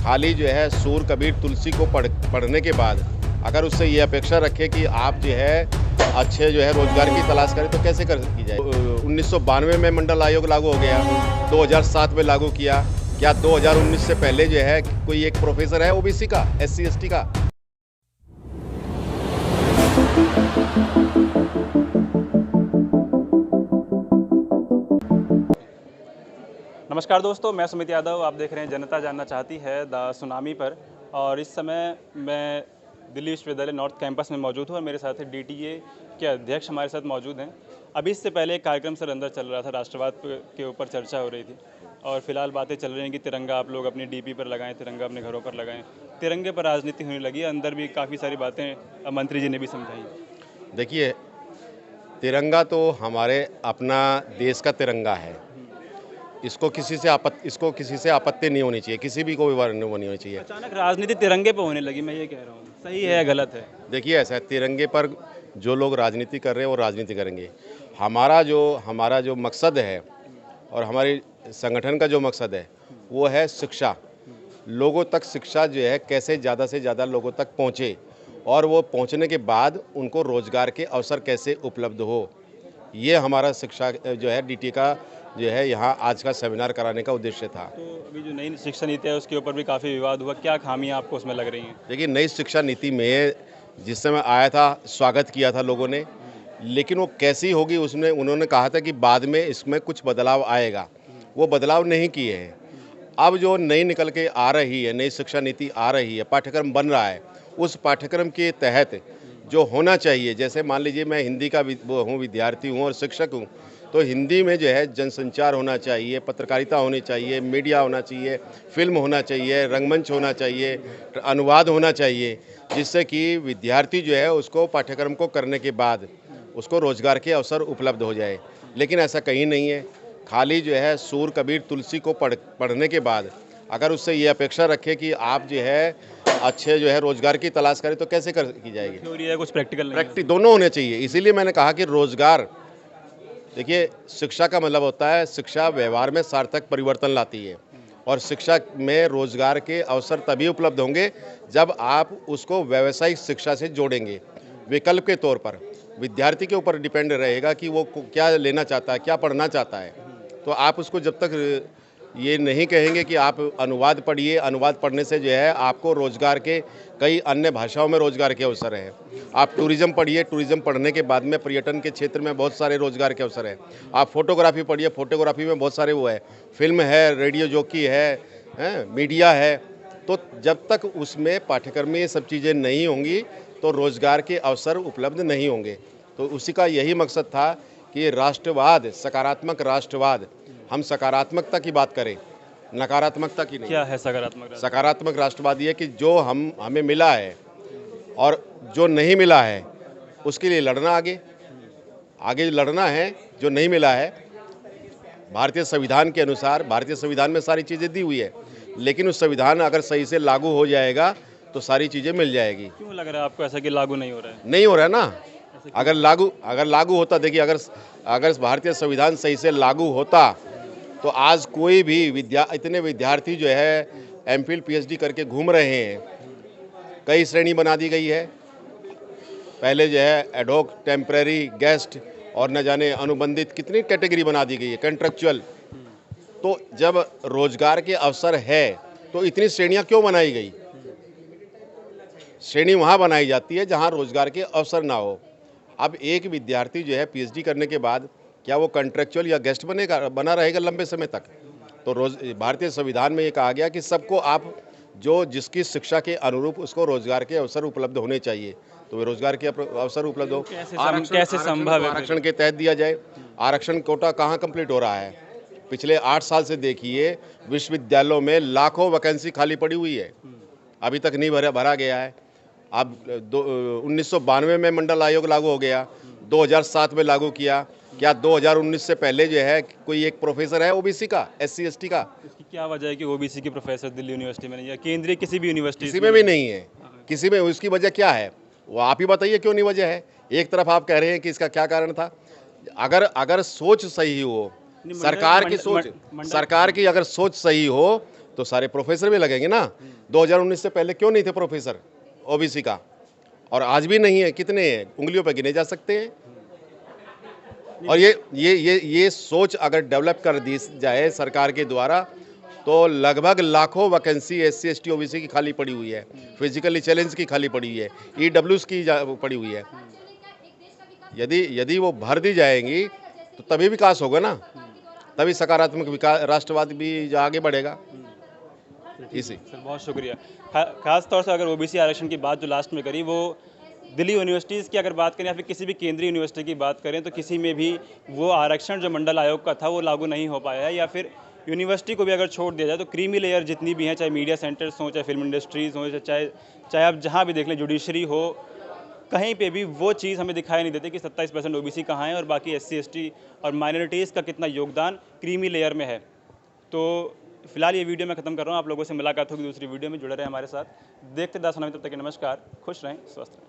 खाली जो है सूर कबीर तुलसी को पढ़ने के बाद अगर उससे ये अपेक्षा रखे कि आप जो है अच्छे जो है रोजगार की तलाश करें तो कैसे कर की जाए। 1992 में मंडल आयोग लागू हो गया, 2007 में लागू किया। क्या 2019 से पहले जो है कोई एक प्रोफेसर है ओबीसी का, एससी एसटी का? नमस्कार दोस्तों, मैं सुमित यादव। आप देख रहे हैं जनता जानना चाहती है द सुनामी पर। और इस समय मैं दिल्ली विश्वविद्यालय नॉर्थ कैंपस में मौजूद हूँ और मेरे साथ डीटीए के अध्यक्ष हमारे साथ मौजूद हैं। अभी इससे पहले एक कार्यक्रम सर अंदर चल रहा था, राष्ट्रवाद के ऊपर चर्चा हो रही थी और फिलहाल बातें चल रही हैं कि तिरंगा आप लोग अपनी डीपी पर लगाएं, तिरंगा अपने घरों पर लगाएं। तिरंगे पर राजनीति होने लगी है, अंदर भी काफ़ी सारी बातें मंत्री जी ने भी समझाई। देखिए, तिरंगा तो हमारे अपना देश का तिरंगा है। इसको किसी से आपत्ति नहीं होनी चाहिए, किसी भी को भी नहीं होनी चाहिए। अचानक राजनीति तिरंगे पर होने लगी, मैं ये कह रहा हूँ, सही है या गलत है? देखिए, ऐसा है, तिरंगे पर जो लोग राजनीति कर रहे हैं वो राजनीति करेंगे। हमारा जो मकसद है और हमारे संगठन का जो मकसद है वो है शिक्षा। लोगों तक शिक्षा जो है कैसे ज़्यादा से ज़्यादा लोगों तक पहुँचे और वो पहुँचने के बाद उनको रोज़गार के अवसर कैसे उपलब्ध हो, ये हमारा शिक्षा जो है डीटी का जो है यहाँ आज का सेमिनार कराने का उद्देश्य था। तो अभी जो नई शिक्षा नीति है उसके ऊपर भी काफ़ी विवाद हुआ, क्या खामियां आपको उसमें लग रही हैं? देखिए, नई शिक्षा नीति में जिस समय आया था स्वागत किया था लोगों ने, लेकिन वो कैसी होगी उसमें उन्होंने कहा था कि बाद में इसमें कुछ बदलाव आएगा। वो बदलाव नहीं किए हैं। अब जो नई निकल के आ रही है, नई शिक्षा नीति आ रही है, पाठ्यक्रम बन रहा है, उस पाठ्यक्रम के तहत जो होना चाहिए, जैसे मान लीजिए मैं हिंदी का विद्यार्थी हूँ और शिक्षक हूँ, तो हिंदी में जो है जनसंचार होना चाहिए, पत्रकारिता होनी चाहिए, मीडिया होना चाहिए, फिल्म होना चाहिए, रंगमंच होना चाहिए, अनुवाद होना चाहिए, जिससे कि विद्यार्थी जो है उसको पाठ्यक्रम को करने के बाद उसको रोजगार के अवसर उपलब्ध हो जाए। लेकिन ऐसा कहीं नहीं है। खाली जो है सूर कबीर तुलसी को पढ़ने के बाद अगर उससे ये अपेक्षा रखे कि आप जो है अच्छे जो है रोजगार की तलाश करें तो कैसे कर की जाएगी। थ्योरी है, कुछ प्रैक्टिकल दोनों होने चाहिए। इसीलिए मैंने कहा कि रोजगार, देखिए, शिक्षा का मतलब होता है, शिक्षा व्यवहार में सार्थक परिवर्तन लाती है और शिक्षा में रोजगार के अवसर तभी उपलब्ध होंगे जब आप उसको व्यावसायिक शिक्षा से जोड़ेंगे। विकल्प के तौर पर विद्यार्थी के ऊपर डिपेंड रहेगा कि वो क्या लेना चाहता है, क्या पढ़ना चाहता है। तो आप उसको जब तक ये नहीं कहेंगे कि आप अनुवाद पढ़िए, अनुवाद पढ़ने से जो है आपको रोजगार के कई अन्य भाषाओं में रोजगार के अवसर हैं। आप टूरिज्म पढ़िए, टूरिज्म पढ़ने के बाद में पर्यटन के क्षेत्र में बहुत सारे रोजगार के अवसर हैं। आप फोटोग्राफी पढ़िए, फोटोग्राफी में बहुत सारे वो है, फिल्म है, रेडियो जॉकी है, मीडिया है। तो जब तक उसमें पाठ्यक्रम में ये सब चीज़ें नहीं होंगी तो रोजगार के अवसर उपलब्ध नहीं होंगे। तो उसी का यही मकसद था कि राष्ट्रवाद, सकारात्मक राष्ट्रवाद, हम सकारात्मकता की बात करें, नकारात्मकता की नहीं। क्या है सकारात्मक? सकारात्मक राष्ट्रवाद ये कि जो हमें मिला है और जो नहीं मिला है उसके लिए लड़ना, आगे लड़ना है। जो नहीं मिला है, भारतीय संविधान के अनुसार, भारतीय संविधान में सारी चीज़ें दी हुई है, लेकिन उस संविधान अगर सही से लागू हो जाएगा तो सारी चीज़ें मिल जाएगी। क्यों लग रहा है आपको ऐसा कि लागू नहीं हो रहा है? नहीं हो रहा है ना। अगर लागू होता, देखिए, अगर भारतीय संविधान सही से लागू होता तो आज कोई भी इतने विद्यार्थी जो है एमफिल पीएचडी करके घूम रहे हैं। कई श्रेणी बना दी गई है। पहले जो है एडहॉक, टेम्परेरी, गेस्ट और न जाने अनुबंधित, कितनी कैटेगरी बना दी गई है, कॉन्ट्रैक्चुअल। तो जब रोजगार के अवसर है तो इतनी श्रेणियां क्यों बनाई गई? श्रेणी वहाँ बनाई जाती है जहाँ रोजगार के अवसर ना हो। अब एक विद्यार्थी जो है पीएचडी करने के बाद क्या वो कॉन्ट्रैक्चुअल या गेस्ट बना रहेगा लंबे समय तक? तो भारतीय संविधान में ये कहा गया कि सबको आप जो जिसकी शिक्षा के अनुरूप उसको रोजगार के अवसर उपलब्ध होने चाहिए, तो रोजगार के अवसर उपलब्ध हो। कैसे संभव है? आरक्षण के तहत दिया जाए। आरक्षण कोटा कहाँ कंप्लीट हो रहा है? पिछले 8 साल से देखिए, विश्वविद्यालयों में लाखों वैकेंसी खाली पड़ी हुई है, अभी तक नहीं भरा गया है। अब 1992 में मंडल आयोग लागू हो गया, 2007 में लागू किया। क्या 2019 से पहले जो है कोई एक प्रोफेसर है ओबीसी का, एससी एसटी का? इसकी क्या वजह है कि ओबीसी के प्रोफेसर दिल्ली यूनिवर्सिटी में नहीं या केंद्रीय किसी भी यूनिवर्सिटी किसी में भी नहीं है? किसी में उसकी वजह क्या है वो आप ही बताइए, क्यों नहीं वजह है? एक तरफ आप कह रहे हैं कि इसका क्या कारण था। अगर सोच सही हो, सरकार की अगर सोच सही हो तो सारे प्रोफेसर भी लगेंगे ना। 2019 से पहले क्यों नहीं थे प्रोफेसर ओबीसी का, और आज भी नहीं है, कितने हैं, उंगलियों पर गिने जा सकते हैं। और ये सोच अगर डेवलप कर दी जाए सरकार के द्वारा, तो लगभग लाखों वैकेंसी SC ST OBC की खाली पड़ी हुई है, फिजिकली चैलेंज की खाली पड़ी हुई है, EWS की पड़ी हुई है। यदि वो भर दी जाएंगी तो तभी विकास होगा ना, तभी सकारात्मक विकास, राष्ट्रवाद भी आगे बढ़ेगा। इसी सर बहुत शुक्रिया। खास तौर से अगर ओबीसी आरक्षण की बात जो लास्ट में करी, वो दिल्ली यूनिवर्सिटीज़ की अगर बात करें या फिर किसी भी केंद्रीय यूनिवर्सिटी की बात करें, तो किसी में भी वो आरक्षण जो मंडल आयोग का था वो लागू नहीं हो पाया है। या फिर यूनिवर्सिटी को भी अगर छोड़ दिया जाए तो क्रीमी लेयर जितनी भी हैं, चाहे मीडिया सेंटर्स हों, चाहे फिल्म इंडस्ट्रीज़ हों, चाहे आप जहाँ भी देख लें, जुडिशरी हो, कहीं पे भी वो चीज़ हमें दिखाई नहीं देती कि 27% ओबीसी कहाँ है और बाकी SC ST और माइनॉरिटीज़ का कितना योगदान क्रीमी लेयर में है। तो फिलहाल ये वीडियो मैं खत्म कर रहा हूँ। आप लोगों से मुलाकात होगी दूसरी वीडियो में। जुड़े रहें हमारे साथ, देखते दास सुनामी। तब तक के नमस्कार, खुश रहें, स्वस्थ रहें।